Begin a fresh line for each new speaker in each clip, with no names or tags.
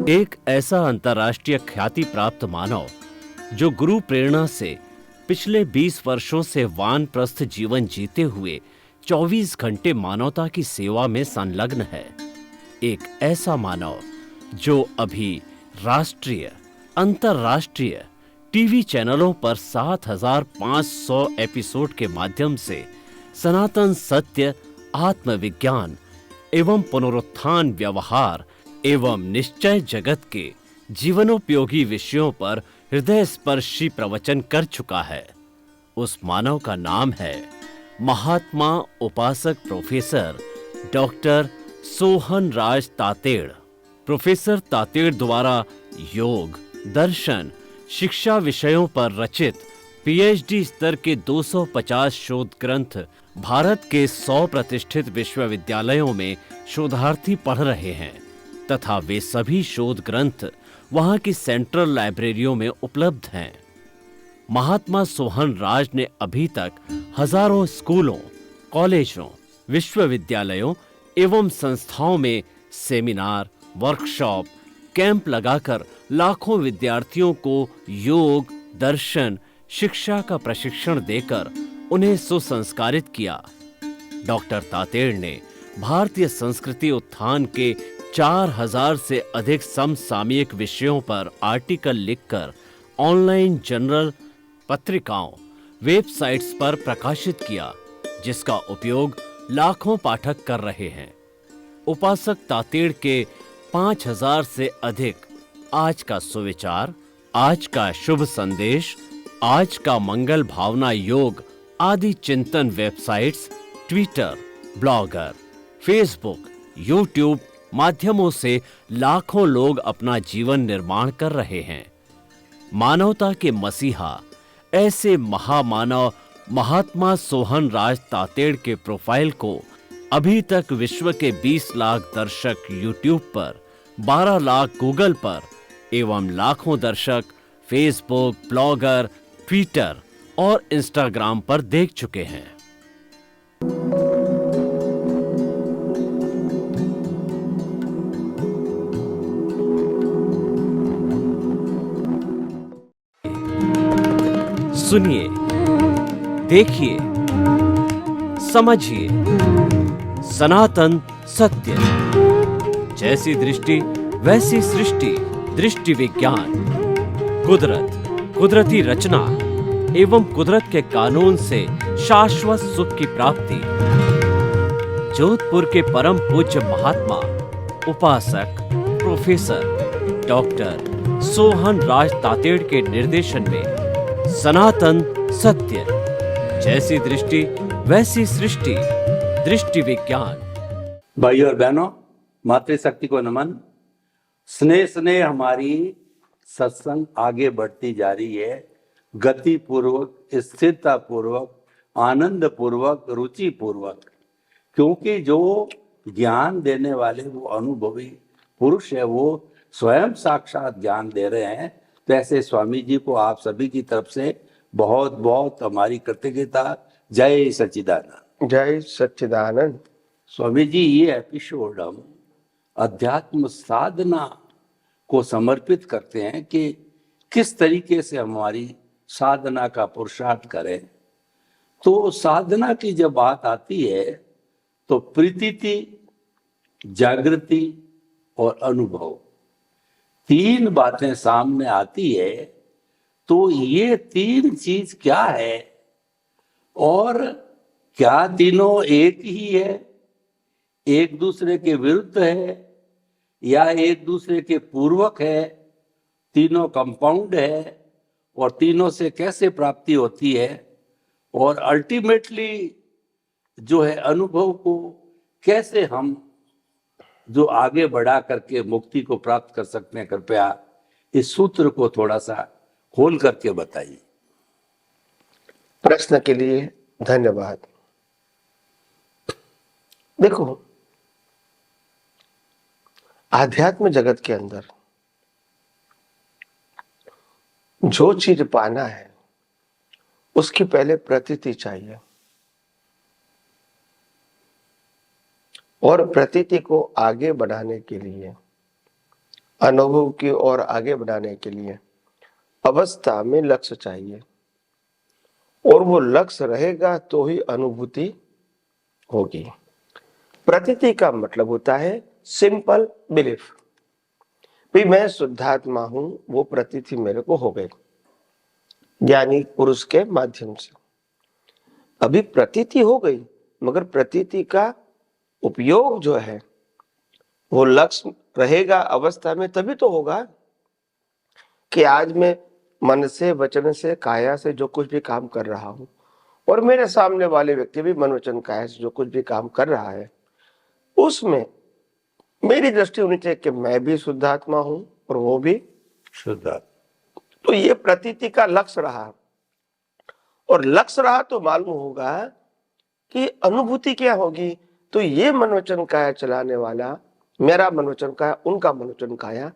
एक ऐसा अंतर्राष्ट्रीय ख्याति प्राप्त मानव जो गुरु प्रेरणा से पिछले 20 वर्षों से वानप्रस्थ जीवन जीते हुए 24 घंटे मानवता की सेवा में संलग्न है। एक ऐसा मानव जो अभी राष्ट्रीय, अंतर्राष्ट्रीय टीवी चैनलों पर 7,500 एपिसोड के माध्यम से सनातन सत्य, आत्मविज्ञान एवं पुनरुत्थान, व्यवहार एवं निश्चय जगत के जीवनोपयोगी विषयों पर हृदय स्पर्शी प्रवचन कर चुका है। उस मानव का नाम है महात्मा उपासक प्रोफेसर डॉक्टर सोहन राज तातेड़। प्रोफेसर तातेड़ द्वारा योग, दर्शन, शिक्षा विषयों पर रचित पीएचडी स्तर के 250 शोध ग्रंथ भारत के 100 प्रतिष्ठित विश्वविद्यालयों में शोधार्थी पढ़ रहे हैं तथा वे सभी शोध ग्रंथ वहां की सेंट्रल लाइब्रेरियों में उपलब्ध हैं। महात्मा सोहन राज ने अभी तक हजारों स्कूलों, कॉलेजों, विश्वविद्यालयों एवं संस्थाओं में सेमिनार, वर्कशॉप, कैंप लगाकर लाखों विद्यार्थियों को योग, दर्शन, शिक्षा का प्रशिक्षण देकर उन्हें सुसंस्कारित किया। डॉक्टर तातेड़ ने भारतीय संस्कृति उत्थान के 4,000 से अधिक समसामयिक विषयों पर आर्टिकल लिखकर ऑनलाइन जर्नल, पत्रिकाओं, वेबसाइट्स पर प्रकाशित किया, जिसका उपयोग लाखों पाठक कर रहे हैं। उपासक तातेड़ के 5,000 से अधिक आज का सुविचार, आज का शुभ संदेश, आज का मंगल भावना योग आदि चिंतन websites, Twitter, blogger, Facebook, YouTube माध्यमों से लाखों लोग अपना जीवन निर्माण कर रहे हैं। मानवता के मसीहा ऐसे महामानव महात्मा सोहन राज तातेड़ के प्रोफाइल को अभी तक विश्व के 20 लाख दर्शक यूट्यूब पर, 12 लाख गूगल पर एवं लाखों दर्शक फेसबुक, ब्लॉगर, ट्विटर और इंस्टाग्राम पर देख चुके हैं। सुनिए, देखिए, समझिए सनातन सत्य। जैसी दृष्टि वैसी सृष्टि, दृष्टि विज्ञान, कुदरत, कुदरती रचना एवं कुदरत के कानून से शाश्वत सुख की प्राप्ति। जोधपुर के परम पूज्य महात्मा उपासक प्रोफेसर डॉक्टर सोहन राज तातेड़ के निर्देशन में सनातन सत्य। जैसी दृष्टि वैसी सृष्टि, दृष्टि विज्ञान।
भाई और बहनों, मातृशक्ति को नमन। स्नेह स्नेह हमारी सत्संग आगे बढ़ती जा रही है, गति पूर्वक, स्थिरता पूर्वक, आनंद पूर्वक, रुचि पूर्वक, क्योंकि जो ज्ञान देने वाले वो अनुभवी पुरुष है, वो स्वयं साक्षात ज्ञान दे रहे हैं। तो ऐसे स्वामी जी को आप सभी की तरफ से बहुत बहुत हमारी कृतज्ञता। जय सच्चिदानंद।
जय सच्चिदानंद।
स्वामी जी, ये एपिसोड हम अध्यात्म साधना को समर्पित करते हैं कि किस तरीके से हमारी साधना का पुरुषार्थ करें। तो साधना की जब बात आती है तो प्रतीति, जागृति और अनुभव, तीन बातें सामने आती है। तो ये तीन चीज क्या है और क्या तीनों एक ही है, एक दूसरे के विरुद्ध है या एक दूसरे के पूर्वक है, तीनों कंपाउंड है और तीनों से कैसे प्राप्ति होती है और अल्टीमेटली जो है अनुभव को कैसे हम जो आगे बढ़ा करके मुक्ति को प्राप्त कर सकते हैं। कृपया इस सूत्र को थोड़ा सा खोल करके बताइए।
प्रश्न के लिए धन्यवाद। देखो, आध्यात्म जगत के अंदर जो चीज पाना है उसकी पहले प्रतीति चाहिए और प्रतीति को आगे बढ़ाने के लिए अनुभव की ओर आगे बढ़ाने के लिए अवस्था में लक्ष्य चाहिए, और वो लक्ष्य रहेगा तो ही अनुभूति होगी। प्रतीति का मतलब होता है सिंपल बिलीफ, भी मैं शुद्धात्मा हूं, वो प्रतीति मेरे को हो गई ज्ञानी पुरुष के माध्यम से। अभी प्रतीति हो गई, मगर प्रतीति का उपयोग जो है वो लक्ष्य रहेगा अवस्था में, तभी तो होगा कि आज मैं मन से, वचन से, काया से जो कुछ भी काम कर रहा हूं, और मेरे सामने वाले व्यक्ति भी मन, वचन, काया से जो कुछ भी काम कर रहा है, उसमें मेरी दृष्टि होनी चाहिए कि मैं भी शुद्धात्मा हूं और वो भी
शुद्धात्मा।
तो ये प्रतीति का लक्ष्य रहा, और लक्ष्य रहा तो मालूम होगा कि अनुभूति क्या होगी। तो ये मन, वचन, काया चलाने वाला, मेरा मन, वचन, काया, उनका मन, वचन, काया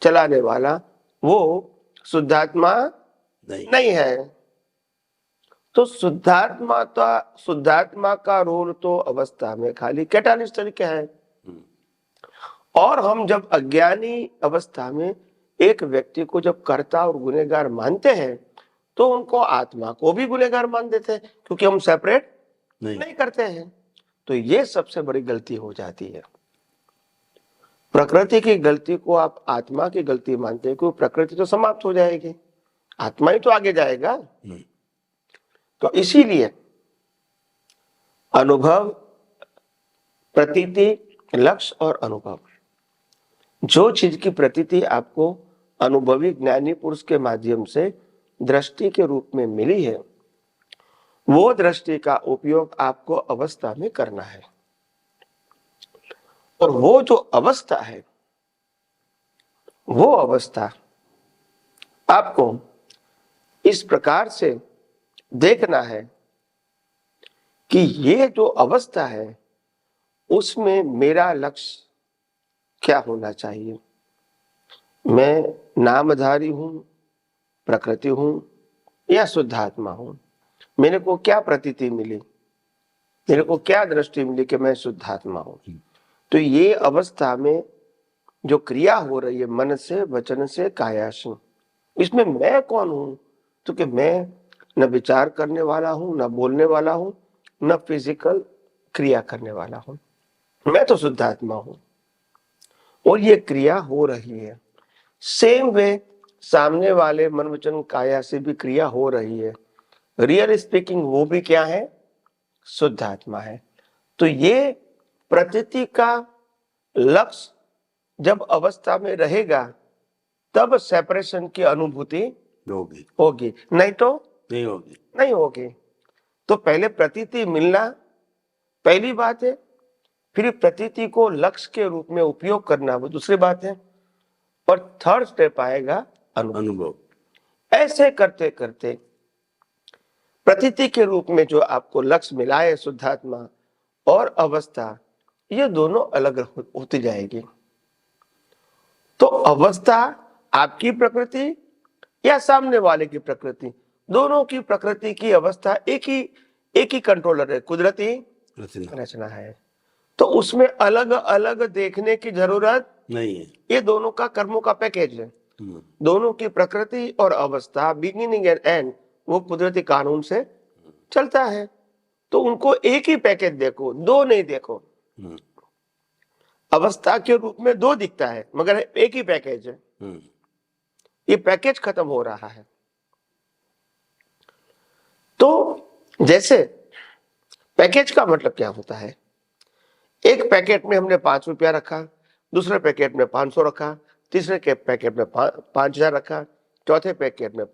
चलाने वाला वो शुद्धात्मा नहीं है। तो शुद्धात्मा का रोल तो अवस्था में खाली कैटालिस्ट तरीके है। और हम जब अज्ञानी अवस्था में एक व्यक्ति को जब कर्ता और गुनहगार मानते हैं, तो उनको आत्मा को भी गुनहगार मान देते हैं, क्योंकि हम सेपरेट नहीं करते हैं। तो ये सबसे बड़ी गलती हो जाती है। प्रकृति की गलती को आप आत्मा की गलती मानते हैं, क्योंकि प्रकृति तो समाप्त हो जाएगी, आत्मा ही तो आगे जाएगा। तो इसीलिए अनुभव, प्रतीति, लक्ष्य और अनुभव, जो चीज की प्रतीति आपको अनुभवी ज्ञानी पुरुष के माध्यम से दृष्टि के रूप में मिली है, वो दृष्टि का उपयोग आपको अवस्था में करना है। और वो जो अवस्था है, वो अवस्था आपको इस प्रकार से देखना है कि ये जो अवस्था है उसमें मेरा लक्ष्य क्या होना चाहिए। मैं नामधारी हूं, प्रकृति हूं, या शुद्धात्मा हूं। मेरे को क्या प्रतीति मिली, मेरे को क्या दृष्टि मिली कि मैं शुद्धात्मा हूं। तो ये अवस्था में जो क्रिया हो रही है मन से, वचन से, काया से, इसमें मैं कौन हूं। तो कि मैं न विचार करने वाला हूं, न बोलने वाला हूं, न फिजिकल क्रिया करने वाला हूं, मैं तो शुद्धात्मा हूं। और ये क्रिया हो रही है। सेम वे सामने वाले मन, वचन, काया से भी क्रिया हो रही है। रियल स्पीकिंग वो भी क्या है, शुद्धात्मा है। तो ये प्रतीति का लक्ष्य जब अवस्था में रहेगा, तब सेपरेशन की अनुभूति होगी, नहीं तो नहीं होगी। तो पहले प्रतीति मिलना पहली बात है, फिर प्रतीति को लक्ष्य के रूप में उपयोग करना वो दूसरी बात है, और थर्ड स्टेप आएगा अनुभव। ऐसे करते करते प्रतीति के रूप में जो आपको लक्ष्य मिला है, शुद्धात्मा और अवस्था, ये दोनों अलग होती जाएगी। तो अवस्था आपकी प्रकृति या सामने वाले की प्रकृति, दोनों की प्रकृति की अवस्था एक ही कंट्रोलर है, कुदरती रचना है। तो उसमें अलग अलग देखने की जरूरत नहीं है। ये दोनों का कर्मों का पैकेज है। दोनों की प्रकृति और अवस्था, बिगिनिंग एंड एंड, वो कुदरती कानून से चलता है। तो उनको एक ही पैकेज देखो, दो नहीं देखो। अवस्था के रूप में दो दिखता है, मगर एक ही पैकेज है। ये पैकेज खत्म हो रहा है। तो जैसे पैकेज का मतलब क्या होता है, एक पैकेट में हमने 5 रुपया रखा, दूसरे पैकेट में 500 रखा, तीसरे के पैकेट में 5,000 रखा, चौथे पैकेट में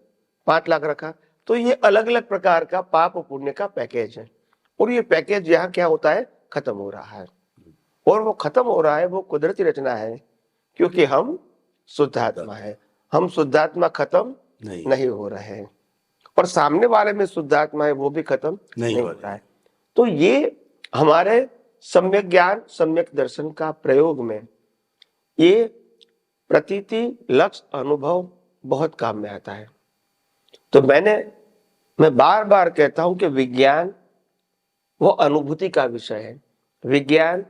5 लाख रखा। तो ये अलग अलग प्रकार का पाप पुण्य का पैकेज है। और ये पैकेज यहाँ क्या होता है, खत्म हो रहा है। और वो खत्म हो रहा है, वो कुदरती रचना है, क्योंकि हम शुद्धात्मा है। हम शुद्धात्मा खत्म नहीं हो रहे हैं, और सामने वाले में शुद्धात्मा है, वो भी खत्म नहीं हो रहा है। तो ये हमारे सम्यक ज्ञान, सम्यक दर्शन का प्रयोग में ये प्रतीति, लक्ष्य, अनुभव बहुत काम में आता है। तो मैं बार बार कहता हूं कि विज्ञान वो अनुभूति का विषय है, विज्ञान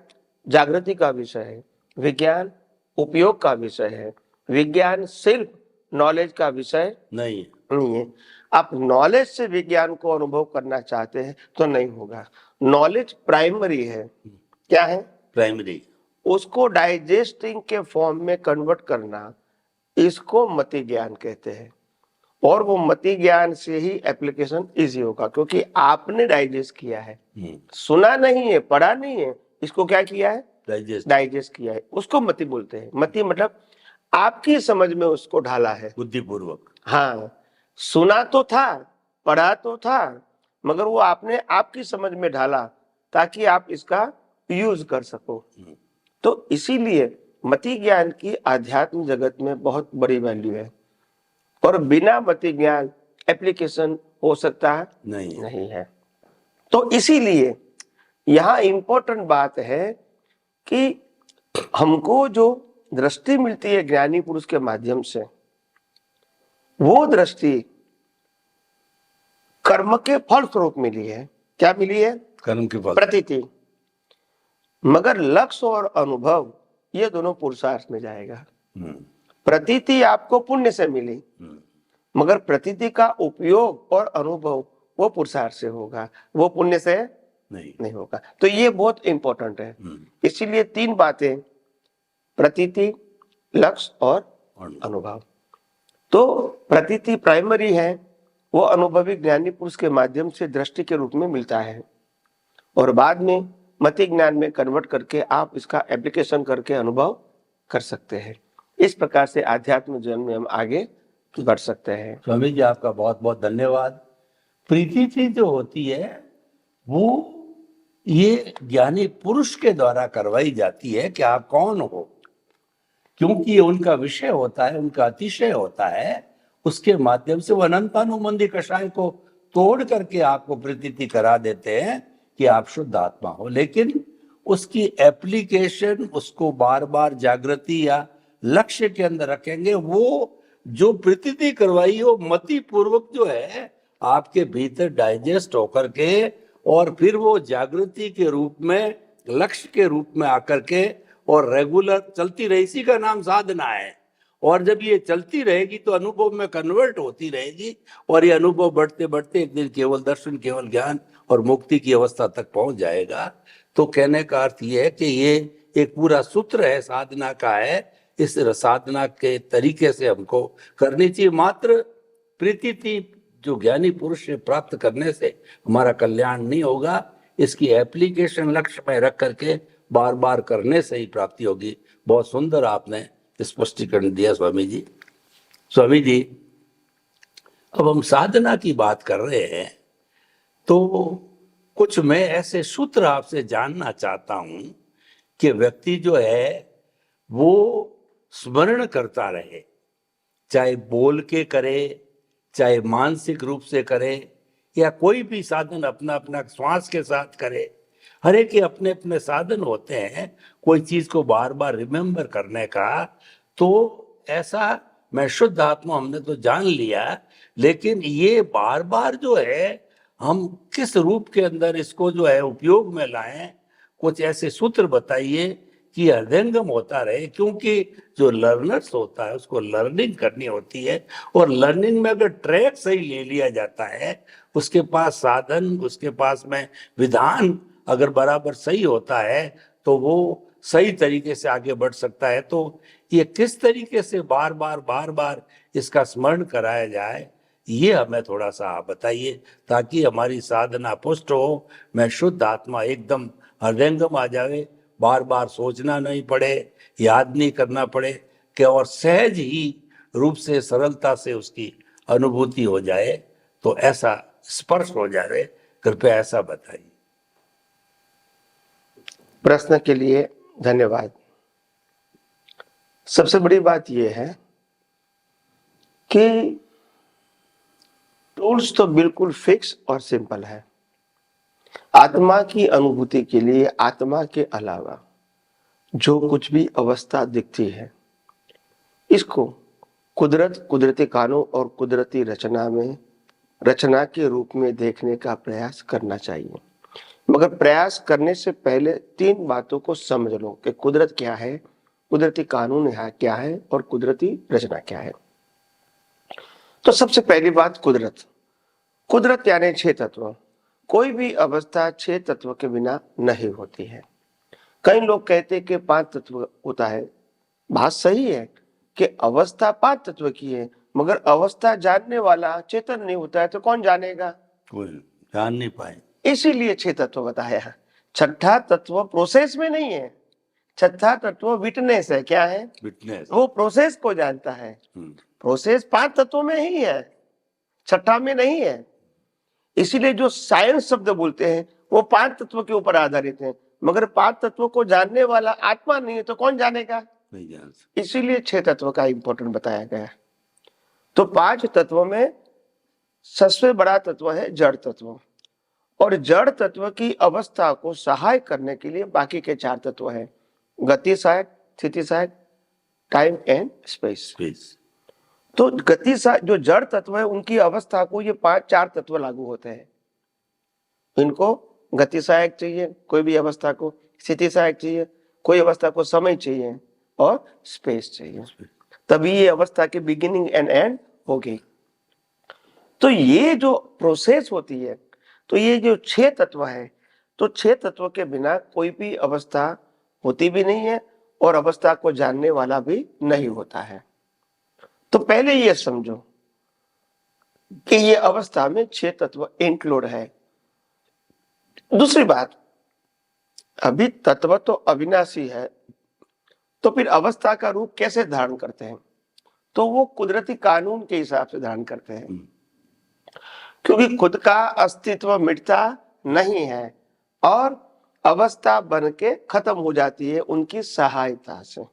जागृति का विषय है, विज्ञान उपयोग का विषय है, विज्ञान सिर्फ नॉलेज का विषय
नहीं है।
नहीं है। आप नॉलेज से विज्ञान को अनुभव करना चाहते हैं तो नहीं होगा। नॉलेज प्राइमरी है। क्या है?
प्राइमरी।
उसको डाइजेस्टिंग के फॉर्म में कन्वर्ट करना, इसको मति ज्ञान कहते हैं। और वो मति ज्ञान से ही एप्लीकेशन इजी होगा, क्योंकि आपने डाइजेस्ट किया है, सुना नहीं है, पढ़ा नहीं है, इसको क्या किया है? डाइजेस्ट किया है। उसको मति बोलते हैं। मति मतलब आपकी समझ में उसको ढाला है,
बुद्धिपूर्वक।
हाँ, सुना तो था, पढ़ा तो था, मगर वो आपने आपकी समझ में ढाला ताकि आप इसका यूज कर सको। तो इसीलिए मति ज्ञान की आध्यात्म जगत में बहुत बड़ी वैल्यू है। और बिना मति ज्ञान एप्लीकेशन हो सकता है? नहीं है। तो इसीलिए यहाँ इंपॉर्टेंट बात है कि हमको जो दृष्टि मिलती है ज्ञानी पुरुष के माध्यम से, वो दृष्टि कर्म के फल स्वरूप मिली है। क्या मिली है?
कर्म के फल,
प्रतीति। मगर लक्ष्य और अनुभव ये दोनों पुरुषार्थ में जाएगा। प्रतीति आपको पुण्य से मिली, मगर प्रतीति का उपयोग और अनुभव वो पुरुषार्थ से होगा, वो पुण्य से नहीं होगा। तो ये बहुत इंपॉर्टेंट है। इसीलिए तीन बातें, प्रतीति, लक्ष्य और अनुभव। तो प्रतीति प्राइमरी है, वो अनुभवी ज्ञानी पुरुष के माध्यम से दृष्टि के रूप में मिलता है, और बाद में मति ज्ञान में कन्वर्ट करके आप इसका एप्लीकेशन करके अनुभव कर सकते हैं। इस प्रकार से आध्यात्म जीवन में हम आगे बढ़ सकते हैं।
स्वामी जी आपका बहुत बहुत धन्यवाद। प्रीति जो होती है वो ये ज्ञानी पुरुष के द्वारा करवाई जाती है कि आप कौन हो, क्योंकि ये उनका विषय होता है, उनका अतिशय होता है। उसके माध्यम से वो अनंतानुबंधी कषाय को तोड़ करके आपको प्रतीति करा देते हैं कि आप शुद्ध आत्मा हो। लेकिन उसकी एप्लीकेशन, उसको बार बार जागृति या लक्ष्य के अंदर रखेंगे, वो जो प्रतीति करवाई हो मति पूर्वक जो है आपके भीतर डाइजेस्ट होकर के, और फिर वो जागृति के रूप में, लक्ष्य के रूप में आकर के और रेगुलर चलती रही, इसी का नाम साधना है। और जब ये चलती रहेगी तो अनुभव में कन्वर्ट होती रहेगी, और ये अनुभव बढ़ते बढ़ते एक दिन केवल दर्शन, केवल ज्ञान और मुक्ति की अवस्था तक पहुंच जाएगा। तो कहने का अर्थ ये है कि ये एक पूरा सूत्र है, साधना का है। इस साधना के तरीके से हमको करनी चाहिए। मात्र प्रीति जो ज्ञानी पुरुष से प्राप्त करने से हमारा कल्याण नहीं होगा, इसकी एप्लीकेशन लक्ष्य में रख करके बार बार करने से ही प्राप्ति होगी। बहुत सुंदर आपने स्पष्टीकरण दिया स्वामी जी। स्वामी जी, अब हम साधना की बात कर रहे हैं, तो कुछ मैं ऐसे सूत्र आपसे जानना चाहता हूं कि व्यक्ति जो है वो स्मरण करता रहे, चाहे बोल के करे, चाहे मानसिक रूप से करे, या कोई भी साधन अपना अपना श्वास के साथ करे। हर एक के अपने अपने साधन होते हैं कोई चीज को बार बार रिमेम्बर करने का। तो ऐसा मैं शुद्ध आत्मा हमने तो जान लिया, लेकिन ये बार बार जो है हम किस रूप के अंदर इसको जो है उपयोग में लाएं, कुछ ऐसे सूत्र बताइए कि हृदयंगम होता रहे। क्योंकि जो लर्नर्स होता है उसको लर्निंग करनी होती है, और लर्निंग में अगर ट्रैक सही ले लिया जाता है, उसके पास साधन, उसके पास में विधान अगर बराबर सही होता है, तो वो सही तरीके से आगे बढ़ सकता है। तो ये किस तरीके से बार बार इसका स्मरण कराया जाए, ये हमें थोड़ा सा आप बताइए, ताकि हमारी साधना पुष्ट हो, मैं शुद्ध आत्मा एकदम हृदयंगम आ जाए, बार बार सोचना नहीं पड़े, याद नहीं करना पड़े, कि और सहज ही रूप से सरलता से उसकी अनुभूति हो जाए, तो ऐसा स्पर्श हो जाए। कृपया ऐसा बताइए।
प्रश्न के लिए धन्यवाद। सबसे बड़ी बात यह है कि टूल्स तो बिल्कुल फिक्स और सिंपल है। आत्मा की अनुभूति के लिए आत्मा के अलावा जो कुछ भी अवस्था दिखती है, इसको कुदरत, कुदरती कानून और कुदरती रचना के रूप में देखने का प्रयास करना चाहिए। मगर प्रयास करने से पहले तीन बातों को समझ लो कि कुदरत क्या है, कुदरती कानून क्या है और कुदरती रचना क्या है। तो सबसे पहली बात कुदरत। कुदरत यानी 6 तत्व। कोई भी अवस्था 6 तत्व के बिना नहीं होती है। कई लोग कहते हैं कि 5 तत्व होता है। बात सही है कि अवस्था 5 तत्व की है, मगर अवस्था जानने वाला चेतन नहीं होता है तो कौन जानेगा?
कोई जान नहीं पाए।
इसीलिए 6 तत्व बताया है। छठा तत्व प्रोसेस में नहीं है। छठा तत्व विटनेस है। क्या है?
विटनेस।
वो प्रोसेस को जानता है। प्रोसेस 5 तत्वों में ही है, छठा में नहीं है। इसीलिए जो साइंस शब्द बोलते हैं वो 5 तत्व के ऊपर आधारित है, मगर 5 तत्वों को जानने वाला आत्मा नहीं है तो कौन जानेगा?
नहीं जान सकते।
इसीलिए 6 तत्व का इंपॉर्टेंट बताया गया है। तो 5 तत्वों में सबसे बड़ा तत्व है जड़ तत्व, और जड़ तत्व की अवस्था को सहाय करने के लिए बाकी के 4 तत्व है: गति सहायक, स्थिति सहायक, टाइम एंड स्पेस। तो गति सहायक जो जड़ तत्व है उनकी अवस्था को ये 4 तत्व लागू होते हैं। इनको गति सहायक चाहिए कोई भी अवस्था को, स्थिति सहायक चाहिए कोई अवस्था को, समय चाहिए, और स्पेस चाहिए, तभी ये अवस्था की बिगिनिंग एंड एंड होगी। तो ये जो प्रोसेस होती है, तो ये जो 6 तत्व है, तो 6 तत्व के बिना कोई भी अवस्था होती भी नहीं है और अवस्था को जानने वाला भी नहीं होता है। तो पहले ये समझो कि ये अवस्था में 6 तत्व इंक्लूड है। दूसरी बात, अभी तत्व तो अविनाशी है, तो फिर अवस्था का रूप कैसे धारण करते हैं? तो वो कुदरती कानून के हिसाब से धारण करते हैं, क्योंकि खुद का अस्तित्व मिटता नहीं है और अवस्था बन के खत्म हो जाती है उनकी सहायता से।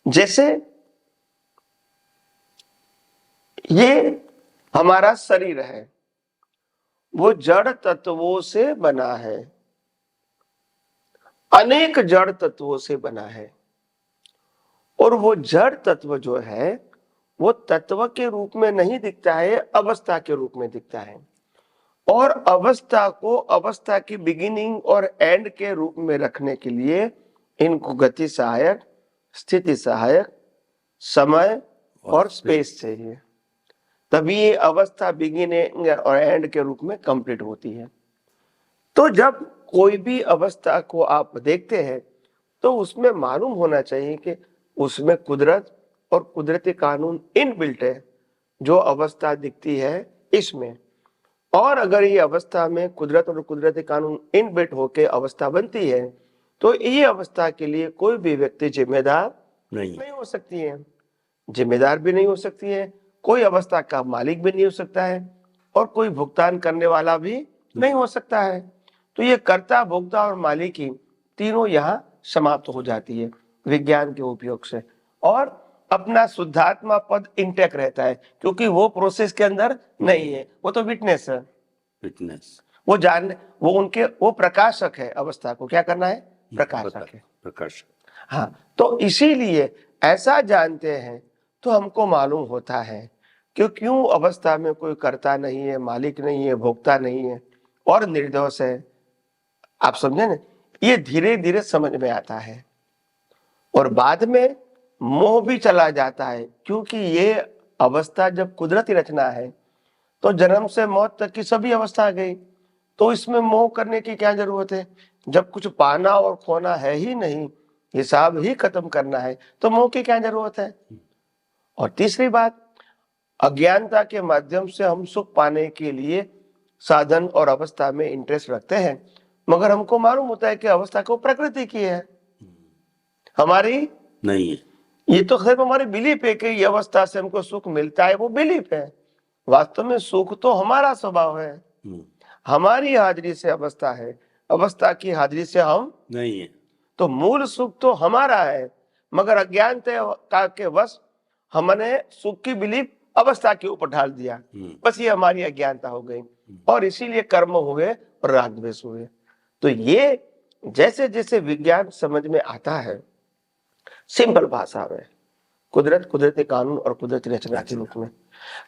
जैसे ये हमारा शरीर है, वो जड़ तत्वों से बना है, अनेक जड़ तत्वों से बना है, और वो जड़ तत्व जो है वो तत्व के रूप में नहीं दिखता है, अवस्था के रूप में दिखता है। और अवस्था को अवस्था की बिगिनिंग और एंड के रूप में रखने के लिए इनको गति सहायक, स्थिति सहायक, समय और स्पेस चाहिए, तभी ये अवस्था बिगिनिंग और एंड के रूप में कंप्लीट होती है। तो जब कोई भी अवस्था को आप देखते हैं तो उसमें मालूम होना चाहिए कि उसमें कुदरत और कुदरती कानून इनबिल्ट है। जो अवस्था दिखती है इसमें, और अगर ये अवस्था में कुदरत और कुदरती कानून इनबिल्ट होकर अवस्था बनती है तो ये अवस्था के लिए कोई भी व्यक्ति जिम्मेदार नहीं हो सकती है, जिम्मेदार भी नहीं हो सकती है, कोई अवस्था का मालिक भी नहीं हो सकता है, और कोई भुगतान करने वाला भी नहीं हो सकता है। तो ये कर्ता, भोक्ता और मालिकी तीनों यहाँ समाप्त हो जाती है विज्ञान के उपयोग से, और अपना शुद्धात्मा पद इंटैक्ट रहता है, क्योंकि वो प्रोसेस के अंदर नहीं है, वो तो विटनेस है। विटनेस वो जान, वो प्रकाशक है। अवस्था को क्या करना है? प्रकाशक है, प्रकाशक। हाँ, तो इसीलिए ऐसा जानते हैं तो हमको मालूम होता है कि क्यों अवस्था में कोई कर्ता नहीं है, मालिक नहीं है, भोक्ता नहीं है और निर्दोष है। आप समझे ना? ये धीरे धीरे समझ में आता है, और बाद में मोह भी चला जाता है, क्योंकि ये अवस्था जब कुदरती रचना है तो जन्म से मौत तक की सभी अवस्था आ गई, तो इसमें मोह करने की क्या जरूरत है? जब कुछ पाना और खोना है ही नहीं, हिसाब ही खत्म करना है, तो मोह की क्या जरूरत है? और तीसरी बात, अज्ञानता के माध्यम से हम सुख पाने के लिए साधन और अवस्था में इंटरेस्ट रखते हैं, मगर हमको मालूम होता है कि अवस्था को प्रकृति की है, हमारी नहीं है। ये तो सिर्फ हमारी बिलीफ है कि ये अवस्था से हमको सुख मिलता है, वो बिलीफ है। वास्तव में सुख तो हमारा स्वभाव है, हमारी हाजिरी से अवस्था है, अवस्था की हाजिरी से हम नहीं है। तो मूल सुख तो हमारा है, मगर अज्ञानता के वश हमने सुख की बिलीफ अवस्था के ऊपर ढाल दिया, बस ये हमारी अज्ञानता हो गई, और इसीलिए कर्म हुए और राग द्वेष हुए। तो ये जैसे जैसे विज्ञान समझ में आता है, सिंपल भाषा में, कुदरत, कुदरती कानून और कुदरती रचना के रूप में,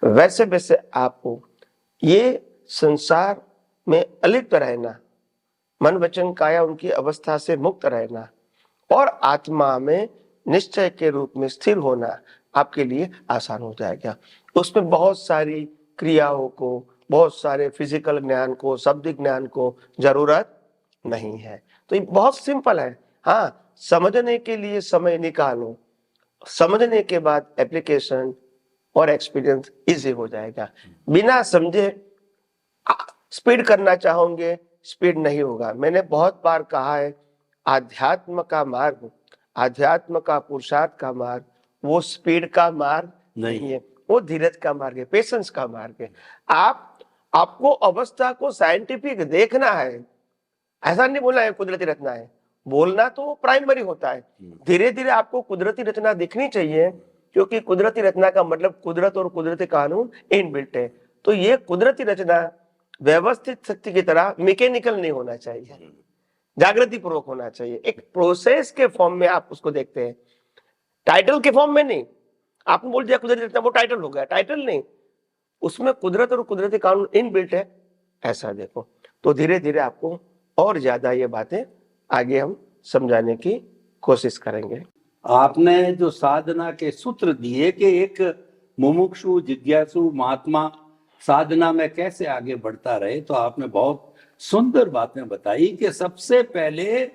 वैसे वैसे आपको ये संसार में अलिप्त रहना, मन वचन काया उनकी अवस्था से मुक्त रहना, और आत्मा में निश्चय के रूप में स्थिर होना आपके लिए आसान हो जाएगा। उसमें बहुत सारी क्रियाओं को, बहुत सारे फिजिकल ज्ञान को, शब्दिक ज्ञान को जरूरत नहीं है। तो ये बहुत सिंपल है। हाँ, समझने के लिए समय निकालो, समझने के बाद एप्लीकेशन और एक्सपीरियंस इजी हो जाएगा। बिना समझे स्पीड करना चाहोगे, स्पीड नहीं होगा। मैंने बहुत बार कहा है, आध्यात्म का मार्ग, आध्यात्म का पुरुषार्थ का मार्ग वो स्पीड का मार्ग नहीं है, वो धीरज का मार्ग है, पेशेंस का मार्ग है। आपको अवस्था को साइंटिफिक देखना है, ऐसा नहीं बोलना है कुदरती रचना है। बोलना तो प्राइमरी होता है, धीरे धीरे आपको कुदरती रचना दिखनी चाहिए, क्योंकि कुदरती रचना का मतलब कुदरत और कुदरती कानून इनबिल्ट है। तो ये कुदरती रचना व्यवस्थित शक्ति की तरह मैकेनिकल नहीं होना चाहिए, जागृति पूर्वक होना चाहिए। एक प्रोसेस के फॉर्म में आप उसको देखते हैं, टाइटल के फॉर्म में नहीं। आपने बोल दिया कुदरती रचना, वो टाइटल हो गया, टाइटल नहीं, उसमें कुदरत और कुदरती कानून इनबिल्ट है, ऐसा देखो। तो धीरे धीरे आपको और ज्यादा ये बातें आगे हम समझाने की कोशिश करेंगे।
आपने जो साधना के सूत्र दिए कि एक मुमुक्षु जिज्ञासु महात्मा साधना में कैसे आगे बढ़ता रहे, तो आपने बहुत सुंदर बातें बताई कि सबसे पहले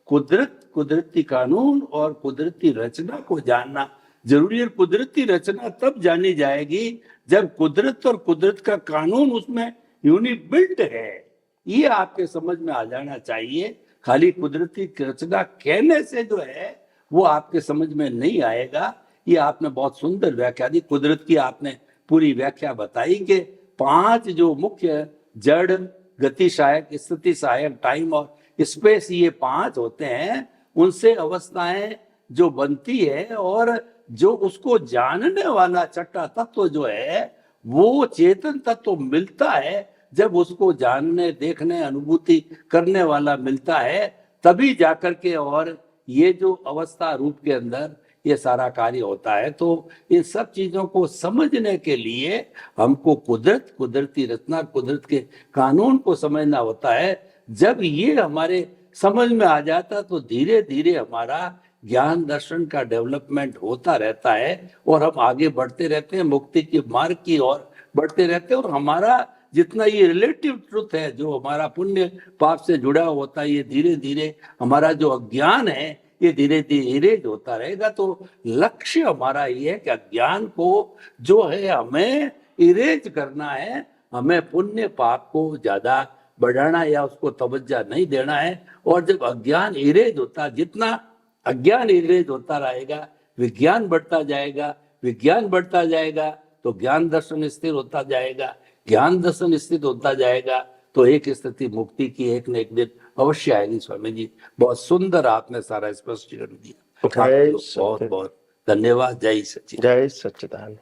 कुदरती कानून और कुदरती रचना को जानना जरूरी है। कुदरती रचना तब जानी जाएगी जब कुदरत और कुदरत का कानून उसमें यूनिबिल्ट है, ये आपके समझ में आ जाना चाहिए। खाली कुदरती रचना कहने से जो है वो आपके समझ में नहीं आएगा। ये आपने बहुत सुंदर व्याख्या दी, कुदरत की आपने पूरी व्याख्या बताई कि 5 जो मुख्य जड़, गति सहायक, स्थिति सहायक, टाइम और स्पेस, ये 5 होते हैं। उनसे अवस्थाएं जो बनती है और जो उसको जानने वाला छठा तत्व जो है वो चेतन तत्व मिलता है। जब उसको जानने, देखने, अनुभूति करने वाला मिलता है, तभी जाकर के और ये जो अवस्था रूप के अंदर ये सारा कार्य होता है। तो इन सब चीजों को समझने के लिए हमको कुदरत, कुदरती रचना, कुदरत के कानून को समझना होता है। जब ये हमारे समझ में आ जाता तो धीरे धीरे हमारा ज्ञान दर्शन का डेवलपमेंट होता रहता है और हम आगे बढ़ते रहते हैं, मुक्ति के मार्ग की ओर बढ़ते रहते हैं। और हमारा जितना ये रिलेटिव ट्रुथ है, जो हमारा पुण्य पाप से जुड़ा होता है, ये धीरे धीरे हमारा जो अज्ञान है ये धीरे धीरे इरेज होता रहेगा। तो लक्ष्य हमारा ये है कि अज्ञान को जो है हमें इरेज करना है, हमें पुण्य पाप को ज्यादा बढ़ाना या उसको तवज्जो नहीं देना है। और जब अज्ञान इरेज होता, जितना अज्ञान इरेज होता रहेगा, विज्ञान बढ़ता जाएगा, विज्ञान बढ़ता जाएगा तो ज्ञान दर्शन स्थिर होता जाएगा, ज्ञान दर्शन स्थित होता जाएगा तो एक स्थिति मुक्ति की एक न एक दिन अवश्य आएगी। स्वामी जी, बहुत सुंदर आपने सारा स्पष्टीकरण दिया, बहुत बहुत धन्यवाद। जय सच्चिदानंद।
जय सच्चिदानंद।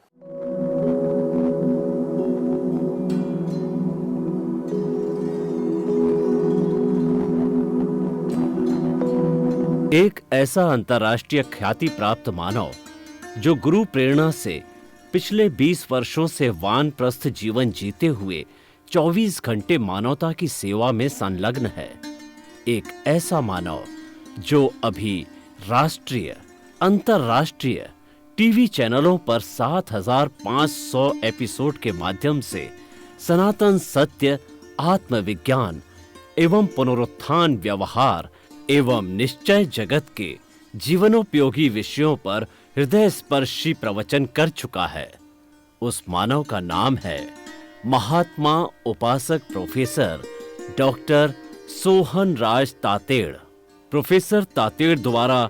एक ऐसा अंतर्राष्ट्रीय ख्याति प्राप्त मानव जो गुरु प्रेरणा से पिछले 20 वर्षों से वानप्रस्थ जीवन जीते हुए 24 घंटे मानवता की सेवा में संलग्न है। एक ऐसा मानव जो अभी राष्ट्रीय, अंतर्राष्ट्रीय टीवी चैनलों पर 7,500 एपिसोड के माध्यम से सनातन सत्य, आत्मविज्ञान एवं पुनरुत्थान, व्यवहार एवं निश्चय जगत के जीवनोपयोगी विषयों पर हृदय स्पर्शी प्रवचन कर चुका है। उस मानव का नाम है महात्मा उपासक प्रोफेसर डॉक्टर सोहन राज तातेड़। प्रोफेसर तातेड़ द्वारा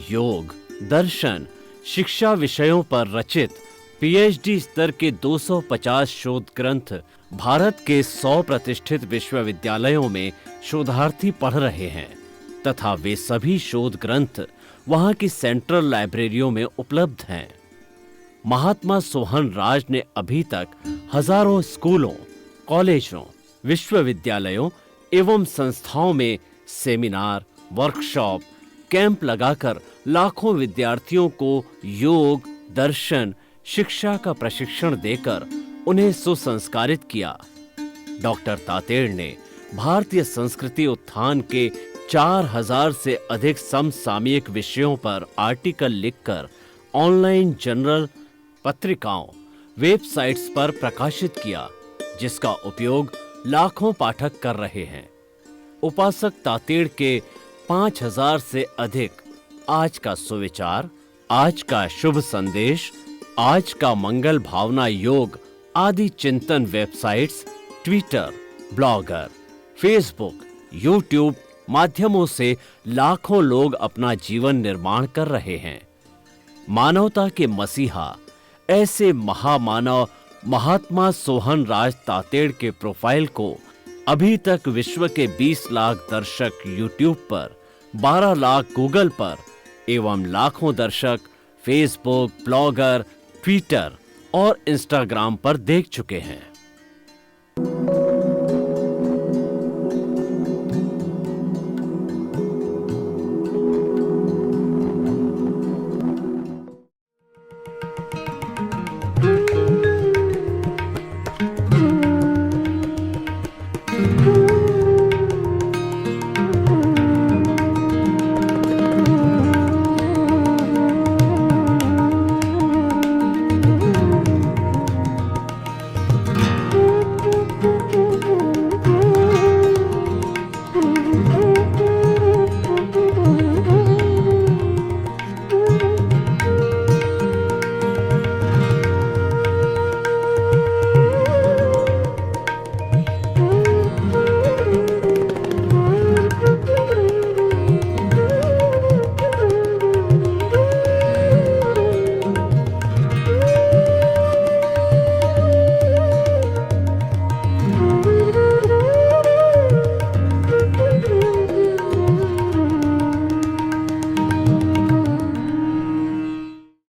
योग, दर्शन, शिक्षा विषयों पर रचित पीएचडी स्तर के 250 शोध ग्रंथ भारत के 100 प्रतिष्ठित विश्वविद्यालयों में शोधार्थी पढ़ रहे हैं तथा वे सभी शोध ग्रंथ वहां की सेंट्रल लाइब्रेरियों में उपलब्ध हैं। महात्मा सोहन राज ने अभी तक हजारों स्कूलों, कॉलेजों, विश्वविद्यालयों एवं संस्थाओं में सेमिनार, वर्कशॉप, कैंप लगाकर लाखों विद्यार्थियों को योग, दर्शन, शिक्षा का प्रशिक्षण देकर उन्हें सुसंस्कारित किया। डॉक्टर तातेड़ ने भारतीय संस्कृति उत्थान के 4000 से अधिक समसामयिक विषयों पर आर्टिकल लिखकर ऑनलाइन जर्नल, पत्रिकाओं, वेबसाइट्स पर प्रकाशित किया, जिसका उपयोग लाखों पाठक कर रहे हैं। उपासक तातेड़ के 5000 से अधिक आज का सुविचार, आज का शुभ संदेश, आज का मंगल भावना योग आदि चिंतन websites, Twitter, blogger, Facebook, YouTube माध्यमों से लाखों लोग अपना जीवन निर्माण कर रहे हैं। मानवता के मसीहा ऐसे महामानव महात्मा सोहन राज तातेड़ के प्रोफाइल को अभी तक विश्व के 20 लाख दर्शक यूट्यूब पर, 12 लाख गूगल पर एवं लाखों दर्शक फेसबुक, ब्लॉगर, ट्विटर और इंस्टाग्राम पर देख चुके हैं।